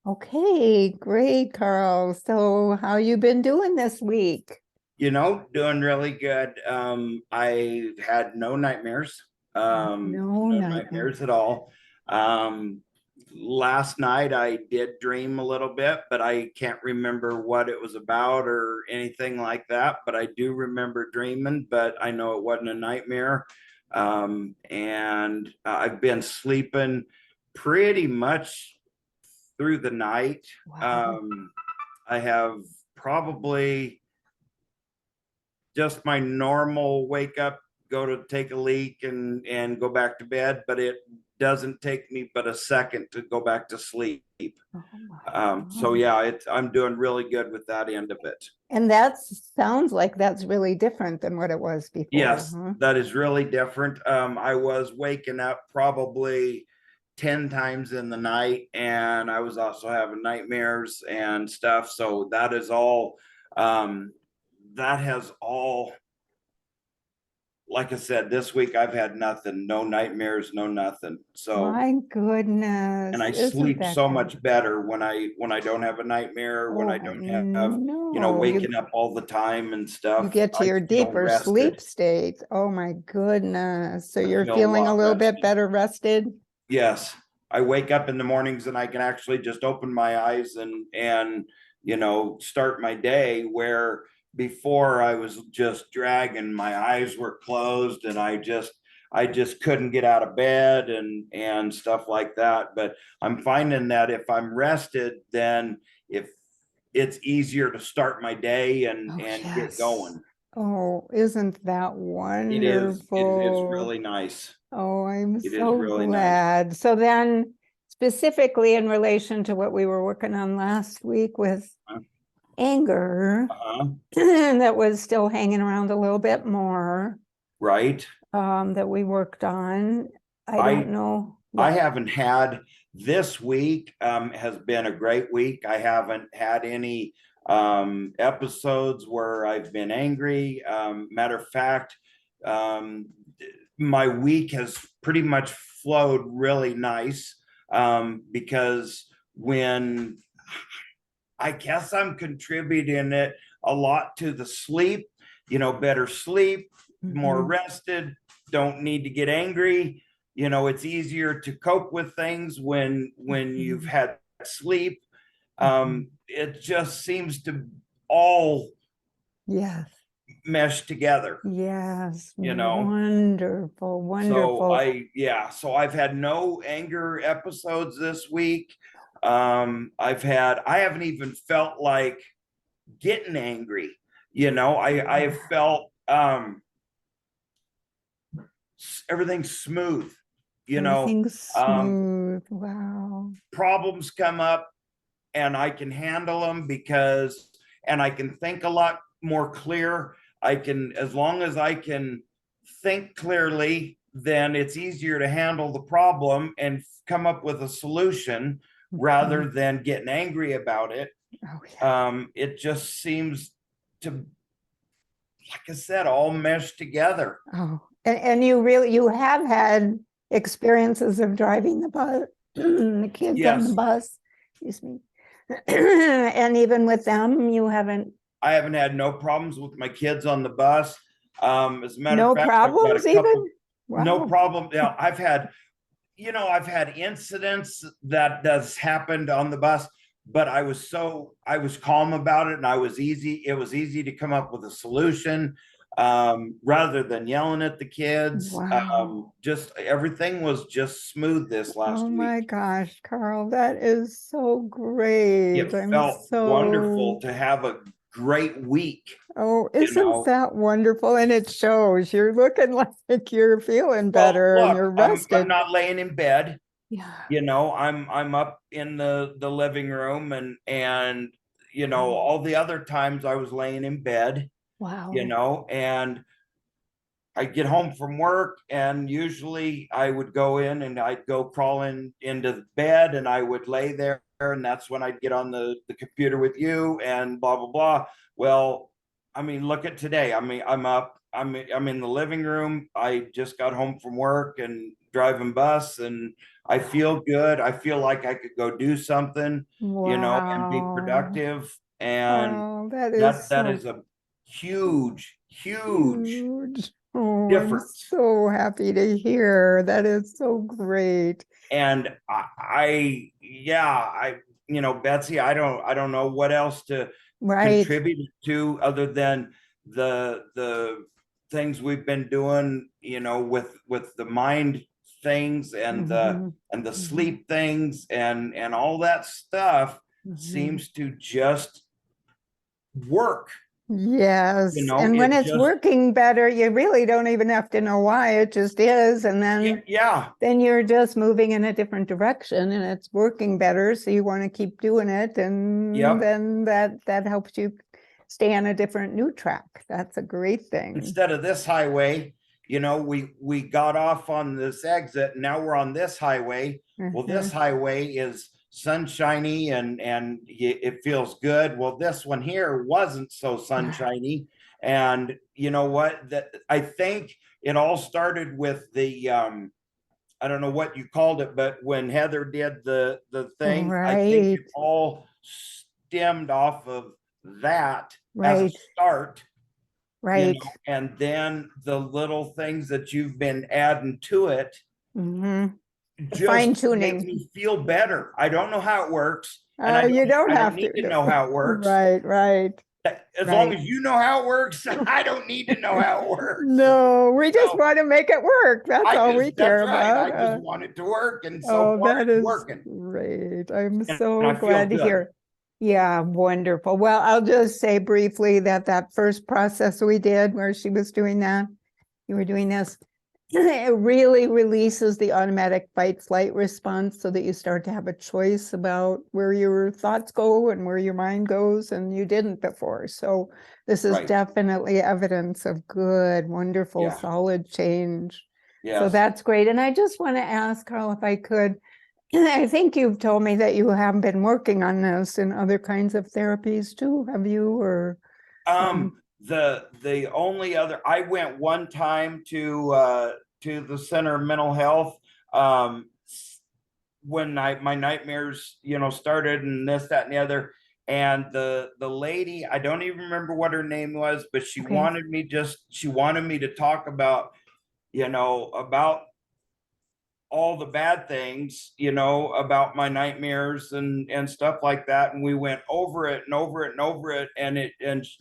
Okay, great, Carl. So how you been doing this week? Doing really good. I had no nightmares, No no nightmare. nightmares at all. Um, Last night I did dream a little bit, but I can't remember what it was about or anything like that. But I do remember dreaming, but I know it wasn't a nightmare. And I've been sleeping pretty much through the night. Wow. Um, I have probably just my normal wake up, go to take a leak and go back to bed, but it doesn't take me but a second to go back to sleep. Oh my So God. yeah, I'm doing really good with that end of it. And that sounds like that's really different than what it was before, Yes, huh? that is really different. I was waking up probably 10 times in the night, and I was also having nightmares and stuff. So um, that has all, like I said, this week I've had nothing, no nightmares, no nothing. So, My and goodness, I isn't sleep that so good? much better when I don't have a nightmare, when Oh, I I don't have, know. waking up all the time and You stuff. get to I your feel deeper sleep rested. state. Oh my goodness. So I you're feel a feeling a lot little bit rested. better rested? Yes. I wake up in the mornings and I can actually just open my eyes and start my day, where before I was just dragging, my eyes were closed and I just couldn't get out of bed and stuff like that. But I'm finding that if I'm rested, then if it's easier to start my day and Oh, and get yes. going. Oh, isn't that It is wonderful? really nice. Oh, I'm It is so really nice. glad. So then, specifically in relation to what we were working on last week with anger, Uh-huh. that was still hanging around a little bit more, Right. that we worked on. I don't I know. I Yeah. haven't had this week has been a great week. I haven't had any episodes where I've been angry. Matter of fact, um, my week has pretty much flowed really nice, because when I guess I'm contributing it a lot to the sleep, better sleep, more Mhm. rested, don't need to get angry. It's easier to cope with things when you've Mhm. had sleep. Mhm. It just seems to all Yes. mesh together, Yes. you know. Wonderful. So Wonderful. I've had no anger episodes this week. I haven't even felt like getting angry. I have Yeah. felt everything's smooth. You know, Everything's um, smooth. Wow. Problems come up and I can handle them and I can think a lot more clear. As long as I can think clearly, then it's easier to handle the problem and come up with a solution Mhm. rather than getting angry about it. Oh, yeah. It just seems to, like I said, all mesh together. Oh, and you have had experiences of driving the bus, the kids on the Yes, bus, excuse me. And even with them, you haven't, I haven't had no problems with my kids on the bus. As a matter of no fact, I've got problems a couple, even? no Wow. problem. Now, I've had incidents that's happened on the bus, but I was calm about it, and it was easy to come up with a solution, rather than yelling at the kids. Wow. Just everything was just smooth this Oh last week. my gosh, Carl, that is so great. It I'm felt wonderful so, to have a great week, oh, you isn't know. that wonderful? And it shows you're looking like you're feeling Well, better and look, you're I'm rested. not laying in bed. Yeah. I'm up in the living room, and Oh, all the other times I was laying in bed, wow. and I get home from work, and usually I would go in and I'd go crawling into the bed and I would lay there, and that's when I'd get on the computer with you and blah blah blah. Well, I mean, look at today. I mean, I'm up. I'm in the living room. I just got home from work and driving bus, and I feel good. I feel like I could go do something, and be Wow. productive. And Oh, that is that so is a huge, huge huge. Oh, I'm difference. so happy to hear. That is so great. And yeah, Betsy, I don't know what else to Right. contribute to other than the things we've been doing, with the mind things and Hmm. the Hmm. sleep things and all that stuff Hmm. seems to just work. Yes. And when It it's just, working better, you really don't even have to know why. It just is. And yeah, yeah, then you're just moving in a different direction and it's working better. So you want to keep doing it. And yep. then that helps you stay on a different new track. That's a great thing. Instead of this highway, we got off on this exit and now we're on this highway. Well, this Mhm. highway is sunshiny and it feels good. Well, this one here wasn't so sunshiny. And you know what? That I think it all started with the I don't know what you called it, but when Heather did the thing, I think it Right, all stemmed off of that as a right, start, right. and then the little things that you've been adding to it Hmm. just Fine make tuning. me feel better. I don't know how it works, and You don't I don't have need to to do. know how it works. Right, right, As long right. as you know how it works, I don't need to know how it works. No, we just So want to make it work. That's all we that's care right. about. I just want it to work, and so Oh, far that it's is working, great. I'm and so I feel glad to good. hear. Yeah, wonderful. Well, I'll just say briefly that first process we did where she was doing that, you were doing this, it really releases the automatic fight flight response so that you start to have a choice about where your thoughts go and where your mind goes, and you didn't before. So this is Right? definitely evidence of good, wonderful, Yeah. solid change. So Yes. that's great. And I just want to ask, Carl, if I could, I think you've told me that you have been working on this in other kinds of therapies too, have you? Or The only other, I went one time to the Center of Mental Health when my nightmares, started, and this, that, and the other. And the lady, I don't even remember what her name was, but okay. she wanted me to talk about, about all the bad things, about my nightmares and stuff like that. And we went over it and over it and over it. And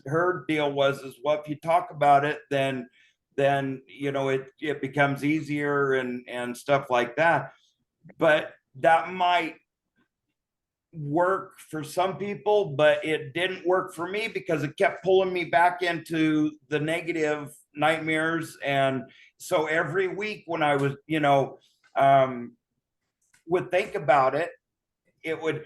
her deal was well, if you talk about it, then it becomes easier and stuff like that. But that might work for some people, but it didn't work for me because it kept pulling me back into the negative nightmares. And so every week when I was, um, would think about it, it would,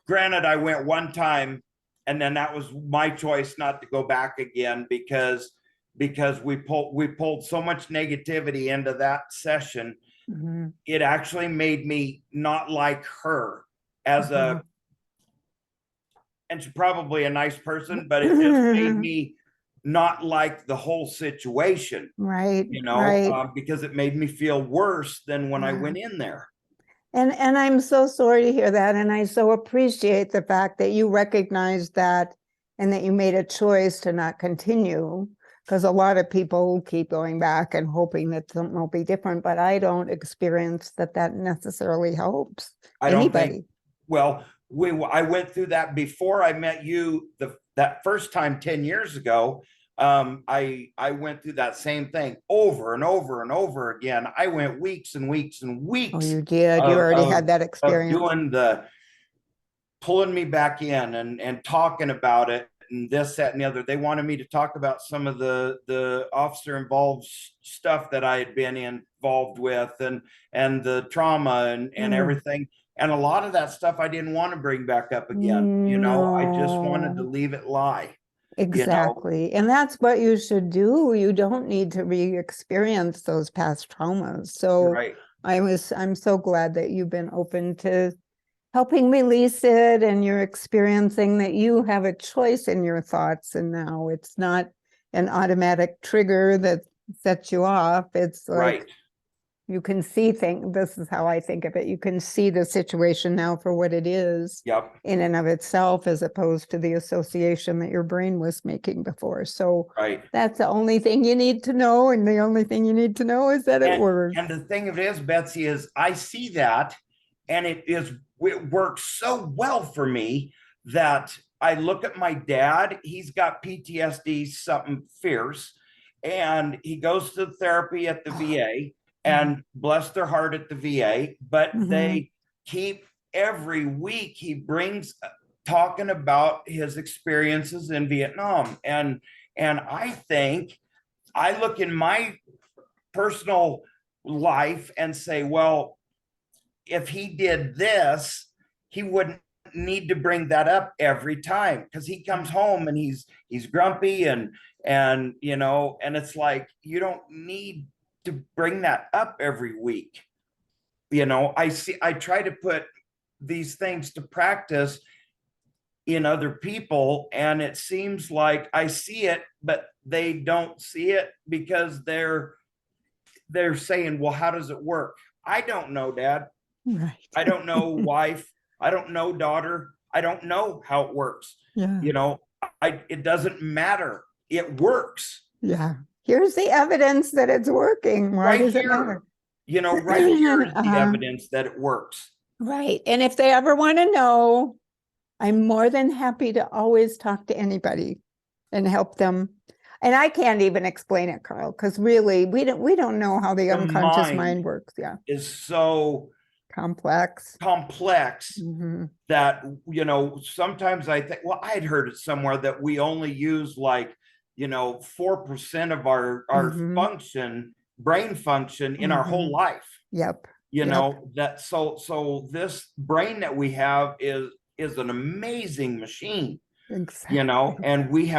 granted, I went one time and then that was my choice not to go back again because we pulled so much negativity into that session. Mhm. It actually made me not like her as Uh-huh. and she's probably a nice person, but it just made me not like the whole situation, Right, right. because it made me feel worse than when I Yeah. went in there. And I'm so sorry to hear that. And I so appreciate the fact that you recognized that and that you made a choice to not continue. Because a lot of people keep going back and hoping that something will be different, but I don't experience that necessarily helps I don't think, anybody. well, I went through that before I met you that first time 10 years ago. I went through that same thing over and over and over again. I went weeks and weeks and Oh, weeks you did. You of already of, had that of experience. doing the pulling me back in and talking about it and this, that, and the other. They wanted me to talk about some of the officer involved stuff that I had been involved with and the trauma and Mm, everything. And a lot of that stuff I didn't want to bring back up again. I just wanted to no. leave it lie, you know. Exactly. And that's what you should do. You don't need to re-experience those past traumas. So Right. I'm so glad that you've been open to helping release it and you're experiencing that you have a choice in your thoughts. And now it's not an automatic trigger that sets you off. It's like Right. You can see things. This is how I think of it. You can see the situation now for what it is Yep. in and of itself, as opposed to the association that your brain was making before. So Right. that's the only thing you need to know. And the only thing you need to know is that it works. And the thing of it is, Betsy, is I see that, and it works so well for me that I look at my dad. He's got PTSD, something fierce, and he goes to therapy at the VA, and bless their heart at the VA, but they keep every week he brings talking about his experiences in Vietnam. And I think I look in my personal life and say, well, if he did this, he wouldn't need to bring that up every time, because he comes home and he's grumpy and you know, and it's like, you don't need to bring that up every week. You know, I try to put these things to practice in other people, and it seems like I see it, but they don't see it because they're saying, well, how does it work? I don't know, Dad. Right. I don't know, wife. I don't know, daughter. I don't know how it works. Yeah. You know, it doesn't matter. It works. Yeah. Here's the evidence that it's working. Why Right does it here. matter? You know, right here is the evidence that it works. Right. And if they ever want to know, I'm more than happy to always talk to anybody and help them. And I can't even explain it, Carl, because really we don't know how the unconscious mind works. Yeah. Is so complex that, you know, sometimes I think, well, I'd heard it somewhere that we only use like, you know, 4% of our function, brain function in our whole life. Yep. You know, that so this brain that we have is an amazing machine. Exactly. You know, and we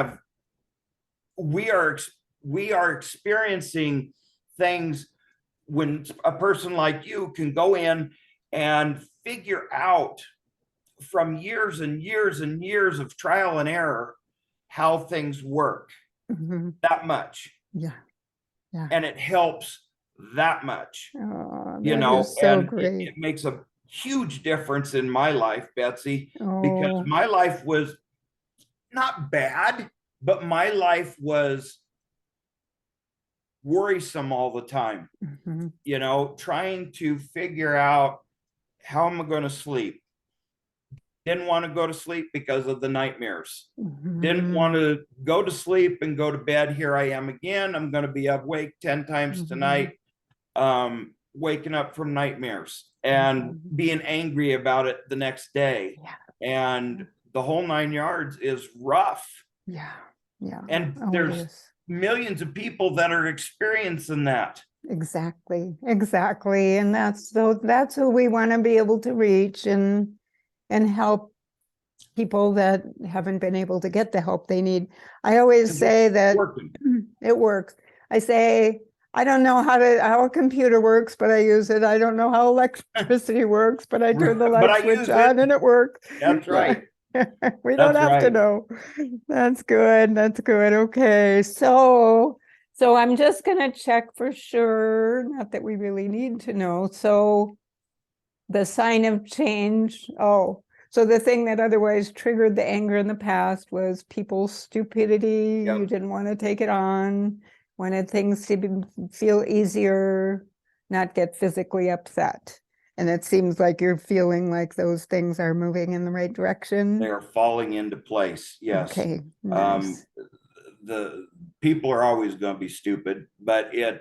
are experiencing things when a person like you can go in and figure out from years and years and years of trial and error how things work that much. Yeah. And it helps that much. Oh, you know, so and great. it makes a huge difference in my life, Betsy, because my life was not bad, but my life was worrisome all the time. You know, trying to figure out, how am I going to sleep? Didn't want to go to sleep because of the nightmares. Didn't want to go to sleep and go to bed. Here I am again. I'm going to be awake 10 times tonight, waking up from nightmares and being angry about it the next day. And the whole 9 yards is rough. And there's millions of people that are experiencing that. Exactly. And that's who we want to be able to reach and help people that haven't been able to get the help they need. I always say that it works. I say, I don't know how a computer works, but I use it. I don't know how electricity works, but I turn the light switch on and it works. That's right. We don't have to know. That's good. Okay. So I'm just going to check for sure. Not that we really need to know. So the sign of change. So the thing that otherwise triggered the anger in the past was people's stupidity. You didn't want to take it on, wanted things to feel easier, not get physically upset. And it seems like you're feeling like those things are moving in the right direction. They're falling into place. Yes. Okay. Nice. The people are always going to be stupid, but it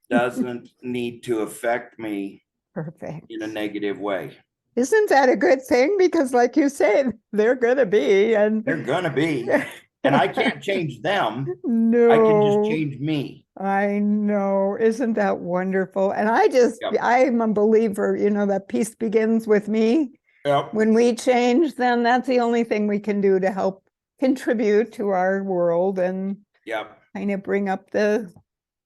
doesn't need to affect me in a negative way. Isn't that a good thing? Because like you said, they're going to be. And I can't change them. No. I can just change me. I know. Isn't that wonderful? And I'm a believer, that peace begins with me. When we change, then that's the only thing we can do to help contribute to our world and kind of bring up the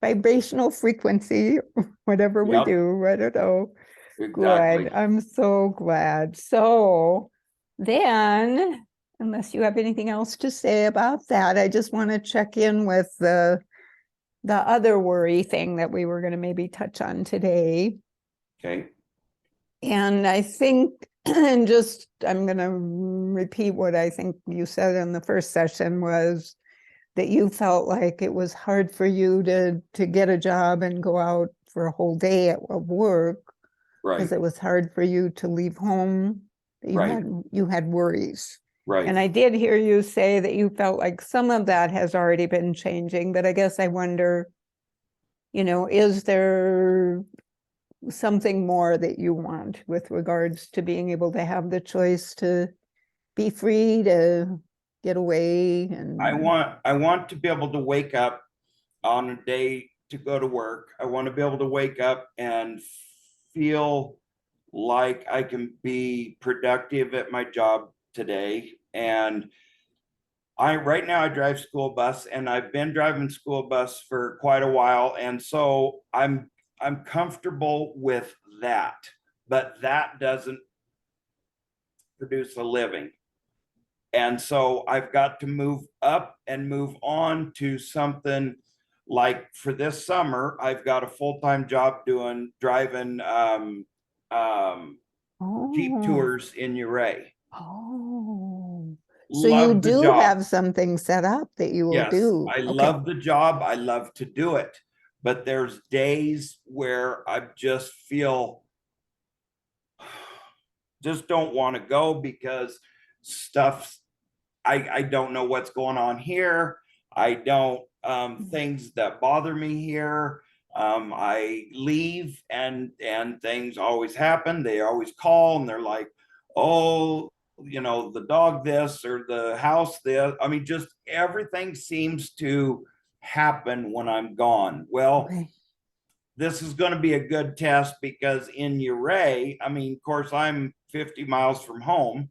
vibrational frequency, whatever we do. I don't know. Exactly. Good. I'm so glad. So then, unless you have anything else to say about that, I just want to check in with the the other worry thing that we were going to maybe touch on today. Okay. And I think, and just, I'm going to repeat what I think you said in the first session, was that you felt like it was hard for you to get a job and go out for a whole day of work, because Right. it was hard for you to leave home. Right. You had worries. Right. And I did hear you say that you felt like some of that has already been changing, but I guess I wonder, is there something more that you want with regards to being able to have the choice to be free to get away? And I want to be able to wake up on a day to go to work. I want to be able to wake up and feel like I can be productive at my job today. And right now I drive school bus, and I've been driving school bus for quite a while. And so I'm comfortable with that, but that doesn't produce a living. And so I've got to move up and move on to something like, for this summer, I've got a full-time job driving Jeep oh, tours in Uray. oh, so you Love the do job. have something set up that you will Yes, do. I Okay. love the job. I love to do it. But there's days where I just feel just don't want to go because stuff's I don't know what's going on here. I don't things that bother me here. I leave and things always happen. They always call and they're like, oh, the dog this or the house this. I mean, just everything seems to happen when I'm gone. Well, Okay. this is going to be a good test because in Uray, I mean, of course, I'm 50 miles from home,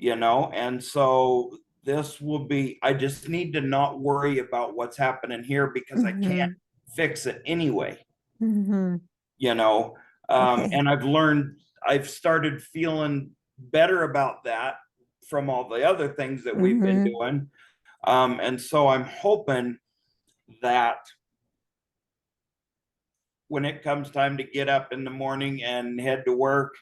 and so this will be, I just need to not worry about what's happening here because I can't fix it anyway, Mm-hmm. you know. Okay. And I've started feeling better about that from all the other things that we've been Mm-hmm. doing. And so I'm hoping that when it comes time to get up in the morning and head to work,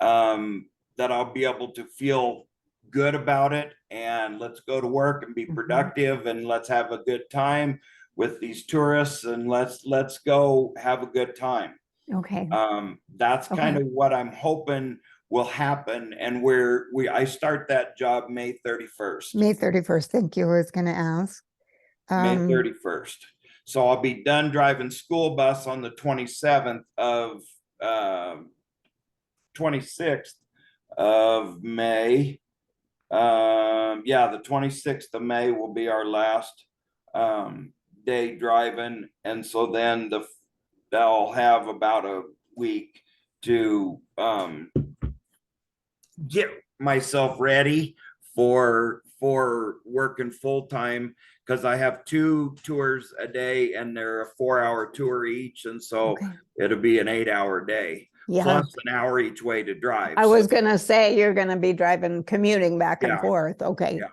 that I'll be able to feel good about it, and let's go to work and be productive, and let's have a good time with these tourists, and let's go have a good time. Okay. That's kind Okay. of what I'm hoping will happen. And I start that job May 31st. May 31st. Thank you. I was going to ask. May 31st. So I'll be done driving school bus on the 27th of 26th of May. Yeah, the 26th of May will be our last day driving. And so then I'll have about a week to get myself ready for working full time, because I have 2 tours a day and they're a 4-hour tour each, and so Okay. it'll be an 8-hour day, Yeah. plus an hour each way to drive. I was going to say you're going to be commuting back and Yeah. forth. Okay. Yeah,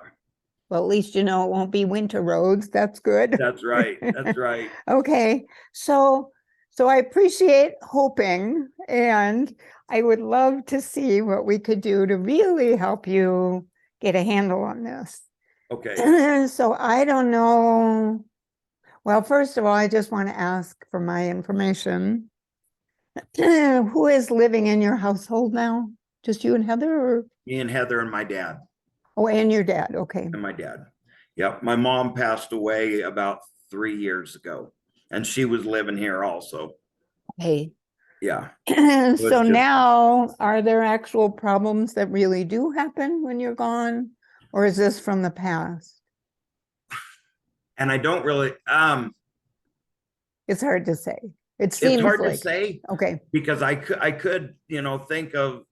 Well, at least it won't be winter roads. That's good. that's right. That's right. Okay. So I appreciate hoping, and I would love to see what we could do to really help you get a handle on this. Okay. So I don't know. Well, first of all, I just want to ask for my information. Who is living in your household now? Just you and Heather, or? Me and Heather and my dad. Oh, and your dad. Okay. And my dad. Yep. My mom passed away about 3 years ago, and she was living here also. Hey. Yeah. So now, are there actual problems that really do happen when you're gone, or is this from the past? And I don't really, It's hard to say. It it's seems hard to like, say okay. because I could, think of,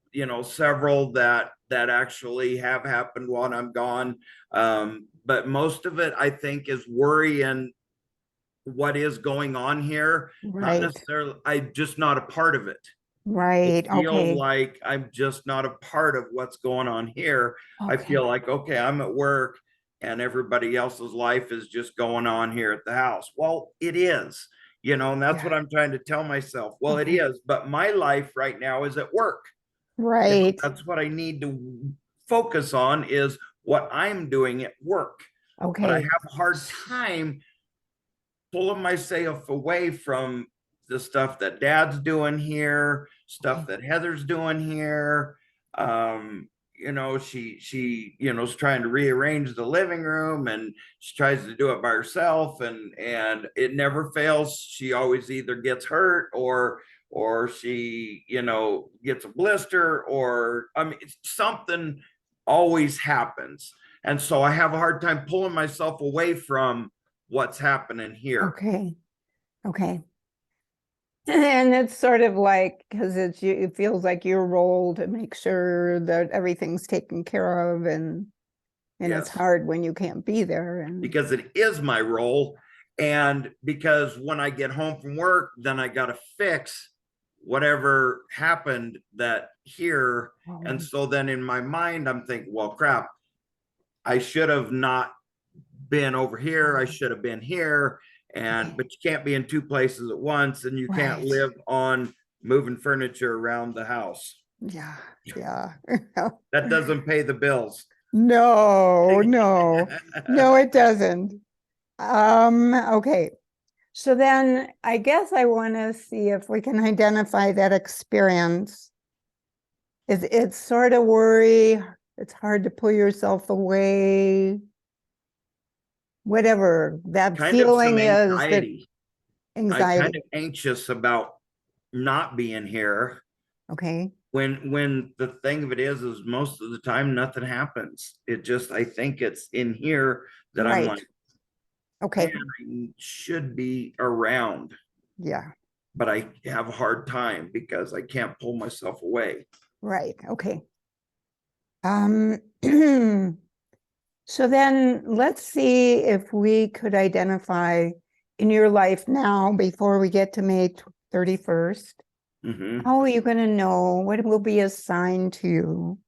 several that actually have happened while I'm gone. But most of it, I think, is worry and what is going on here. Not Right. necessarily, I'm just not a part of it. Right. It feels Okay. like I'm just not a part of what's going on here. I Okay. feel like, okay, I'm at work and everybody else's life is just going on here at the house. Well, it is, you know, and that's what I'm trying to tell myself. Well, it Okay. is, but my life right now is at work. You know, Right. that's what I need to focus on, is what I'm doing at work. But I Okay. have a hard time pulling myself away from the stuff that Dad's doing here, stuff Okay. that Heather's doing here. You know, you know, is trying to rearrange the living room, and she tries to do it by herself, and it never fails. She always either gets hurt, or she, you know, gets a blister, or I mean, something always happens. And so I have a hard time pulling myself away from what's happening here. Okay. Okay. And it's sort of like, because it feels like your role to make sure that everything's taken care of, and it's Yes, hard when you can't be there. And because it is my role. And because when I get home from work, then I got to fix whatever happened that here. And so then in my mind, I'm thinking, well, crap, I should have not been over here. I should have been here. And, but you can't be in two places at once, and you can't right. live on moving furniture around the house. Yeah. Yeah. That doesn't pay the bills. No, no, no, it doesn't. Okay. So then I guess I want to see if we can identify that experience. It's sort of worry. It's hard to pull yourself away. Whatever that Kind of some feeling is, that anxiety. I'm kind anxiety. of anxious about not being here, Okay. when the thing of it is most of the time nothing happens. It just, I think it's in here that I'm Right. like, man, Okay. I should be around, Yeah. but I have a hard time because I can't pull myself away. Right. Okay. Um, so then let's see if we could identify in your life now, before we get to May 31st, Mhm. how are you going to know what will be a sign to you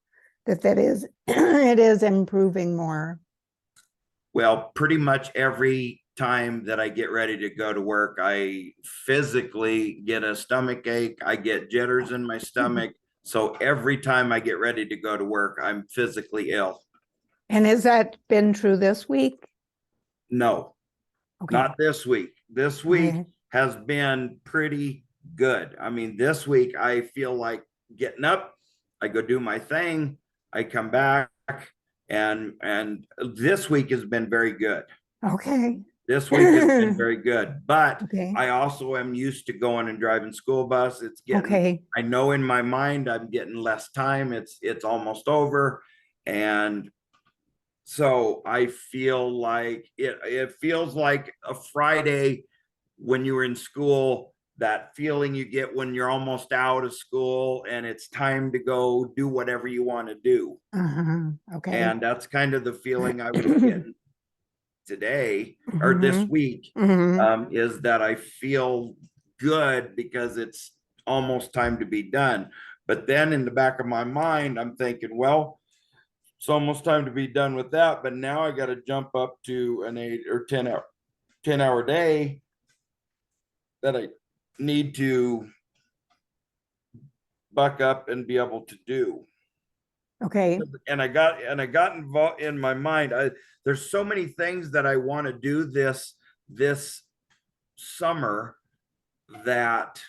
that is it is improving more? Well, pretty much every time that I get ready to go to work, I physically get a stomach ache. I get jitters in my stomach. So every time I get ready to go to work, I'm physically ill. And has that been true this week? No, Okay. not this week. This week Okay. has been pretty good. I mean, this week I feel like getting up, I go do my thing, I come back, and this week has been very good. Okay. This week has been very good, but Okay. I also am used to going and driving school bus. It's getting, Okay. I know in my mind I'm getting less time. It's almost over. And so I feel like it feels like a Friday when you were in school, that feeling you get when you're almost out of school and it's time to go do whatever you want to do. Okay. And that's kind of the feeling I was getting today or this Mhm. week, Mhm. is that I feel good because it's almost time to be done. But then in the back of my mind, I'm thinking, well, it's almost time to be done with that. But now I got to jump up to an 8 or 10 hour day that I need to buck up and be able to do. Okay. And I got involved in my mind. There's so many things that I want to do this summer that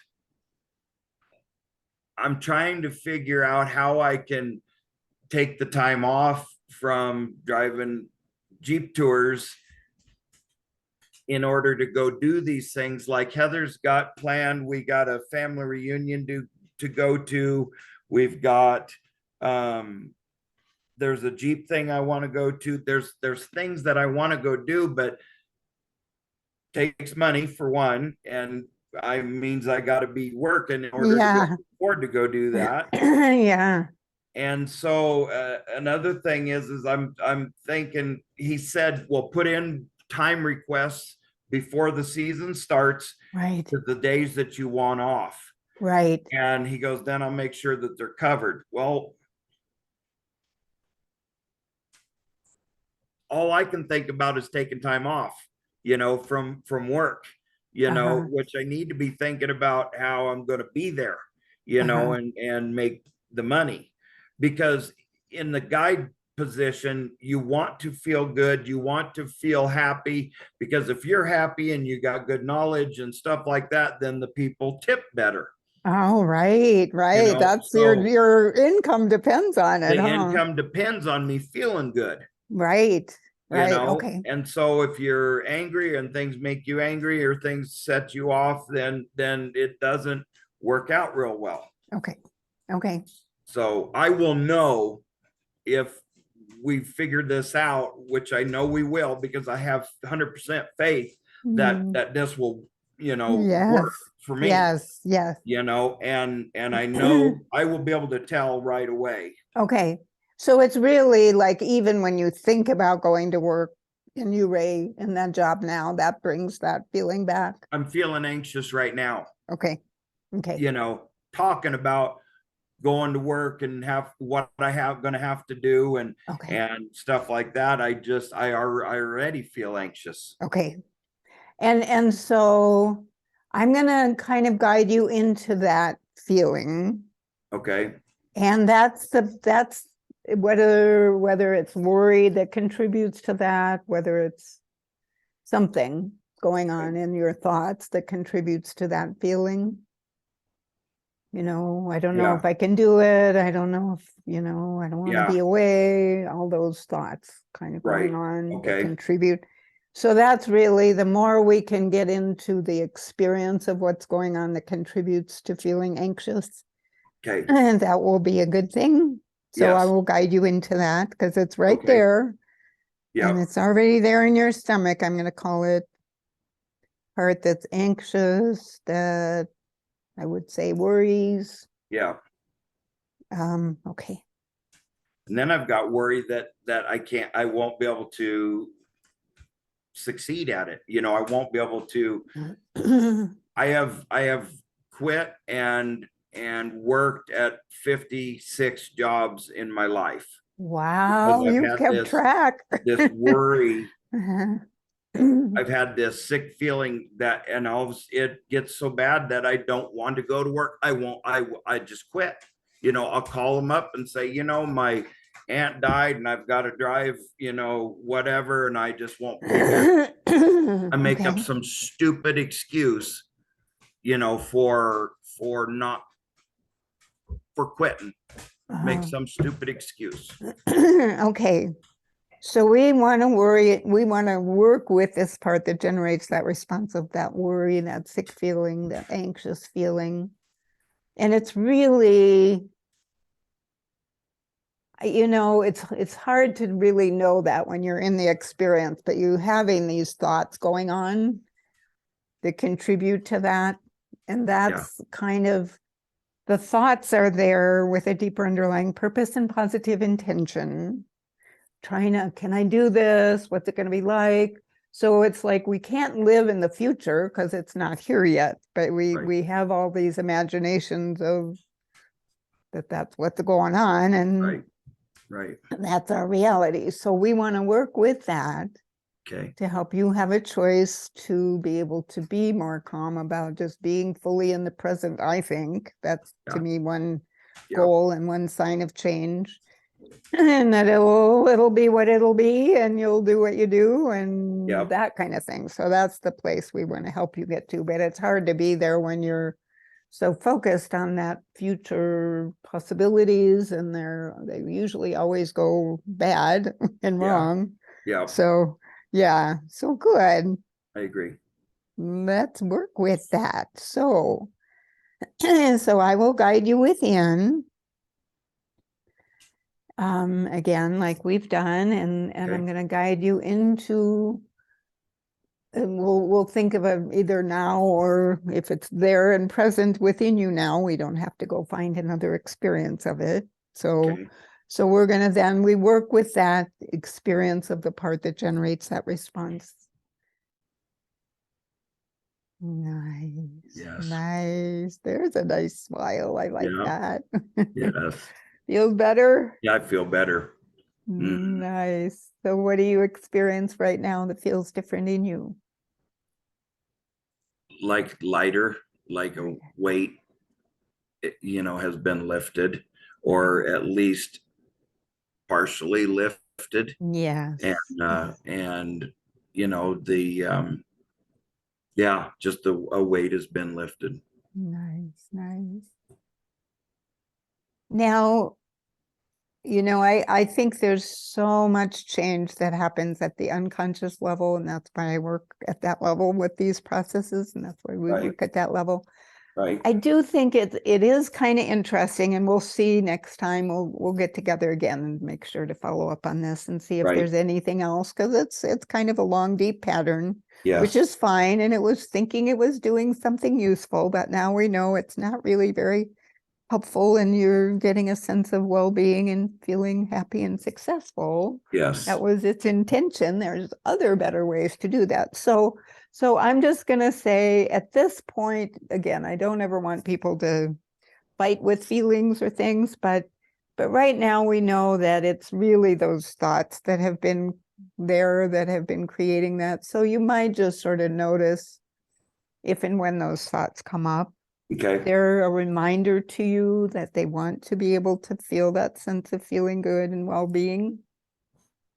I'm trying to figure out how I can take the time off from driving Jeep tours in order to go do these things like Heather's got planned. We got a family reunion to go to. We've got there's a Jeep thing I want to go to. There's things that I want to go do, but takes money for one, and I means I got to be working in order to be able Yeah. to afford to go do that. Yeah. And so another thing is I'm thinking, he said, well, put in time requests before the season starts Right. for the days that you want off. Right. And he goes, then I'll make sure that they're covered. Well, all I can think about is taking time off, from work, Uh-huh. which I need to be thinking about how I'm going to be there, Uh-huh. and make the money, because in the guide position, you want to feel good, you want to feel happy, because if you're happy and you got good knowledge and stuff like that, then the people tip better, Oh, right, right. That's so your income depends on it, the huh? income depends on me feeling good, Right, right. Okay. and so if you're angry and things make you angry or things set you off, then it doesn't work out real well. Okay. Okay. So I will know if we figured this out, which I know we will, because I have 100% faith that Mm, this will, work yes. for me, Yes. Yes. and I know I will be able to tell right away. Okay. So it's really like even when you think about going to work and you Ray in that job now, that brings that feeling back. I'm feeling anxious right now, Okay. Okay. talking about going to work and have what I have going to have to do, Okay. and stuff like that. I already feel anxious. Okay. And so I'm gonna kind of guide you into that feeling. Okay. And that's whether it's worry that contributes to that, whether it's something going on in your thoughts that contributes to that feeling. I don't know Yeah. if I can do it. I don't know if, I don't want to be Yeah. away, all those thoughts kind of going Right. on that Okay. contribute. So that's really the more we can get into the experience of what's going on that contributes to feeling anxious, Okay. and that will be a good thing. So I Yes. will guide you into that because it's right Okay. there and Yeah. it's already there in your stomach. I'm going to call it part that's anxious, that I would say worries. Yeah. Okay. And then I've got worry that I won't be able to succeed at it. I won't be able to. I have quit and worked at 56 jobs in my life, because Wow, I've you've had kept this track. this worry. Uh-huh. I've had this sick feeling that, and it gets so bad that I don't want to go to work. I won't. I just quit. I'll call them up and say, my aunt died and I've got to drive, whatever, and I just won't be there. I make up Okay. some stupid excuse, for not for quitting. Make Uh, some stupid excuse. okay. So we want to work with this part that generates that response of that worry, that sick feeling, that anxious feeling. And it's really, it's hard to really know that when you're in the experience, but you having these thoughts going on that contribute to that. And Yeah. that's kind of, the thoughts are there with a deeper underlying purpose and positive intention. Can I do this? What's it going to be like? So it's like we can't live in the future because it's not here yet, but Right. we have all these imaginations of that's what's going on, and Right. Right. that's our reality. So we want to work with that Okay. to help you have a choice to be able to be more calm about just being fully in the present. I think that's to Yeah. me one Yeah. goal and one sign of change. And that it'll be what it'll be, and you'll do what you do, and Yeah. that kind of thing. So that's the place we want to help you get to. But it's hard to be there when you're so focused on that future possibilities, and they usually always go bad and Yeah. wrong. Yeah. So yeah, so good. I agree. Let's work with that. So so I will guide you within. Again, like we've done, and Okay. I'm going to guide you into, we'll think of it either now, or if it's there and present within you now, we don't have to go find another experience of it. So Okay. so we're going to then we work with that experience of the part that generates that response. Nice. Yes. Nice. There's a nice smile. I like Yeah. that. Yes. Feels better. Yeah. I feel better. Nice. So what do you experience right now that feels different in you? Like lighter, like a weight, has been lifted, or at least partially lifted. And Yes. and the yeah, just a weight has been lifted. Nice, nice. Now, I think there's so much change that happens at the unconscious level, and that's why I work at that level with these processes, and that's why we Right. work at that level. Right. I do think it is kind of interesting, and we'll see next time. We'll get together again and make sure to follow up on this and see if Right. there's anything else, because it's kind of a long, deep pattern, which Yes. is fine. And it was thinking it was doing something useful, but now we know it's not really very helpful, and you're getting a sense of well-being and feeling happy and successful. Yes. That was its intention. There's other better ways to do that. So I'm just going to say at this point, again, I don't ever want people to fight with feelings or things, but right now we know that it's really those thoughts that have been there that have been creating that. So you might just sort of notice if and when those thoughts come up. Okay. They're a reminder to you that they want to be able to feel that sense of feeling good and well-being.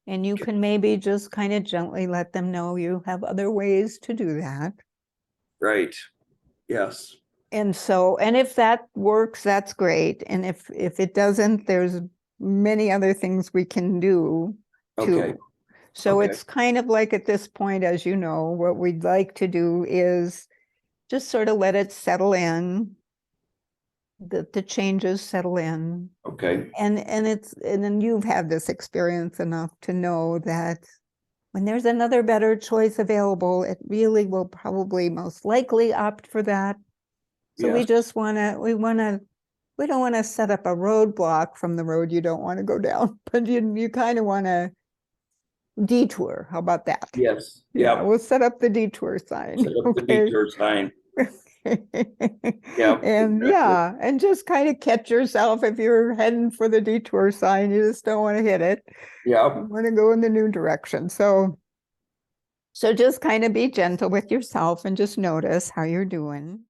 And you can maybe just kind of gently let them know you have other ways to do that. Right. Yes. And if that works, that's great. And if it doesn't, there's many other things we can do too. Okay. So Okay. it's kind of like at this point, as you know, what we'd like to do is just sort of let it settle in, the changes settle in. Okay. And then you've had this experience enough to know that when there's another better choice available, it really will probably most likely opt for that. So we Yes. just we don't want to set up a roadblock from the road you don't want to go down, but you kind of want to detour. How about that? Yes. Yeah, Yeah. we'll set up the detour sign. Set up the Okay. detour sign. Yeah. And Exactly. yeah, and just kind of catch yourself if you're heading for the detour sign, you just don't want to hit it. Yeah. You want to go in the new direction. So just kind of be gentle with yourself and just notice how you're doing.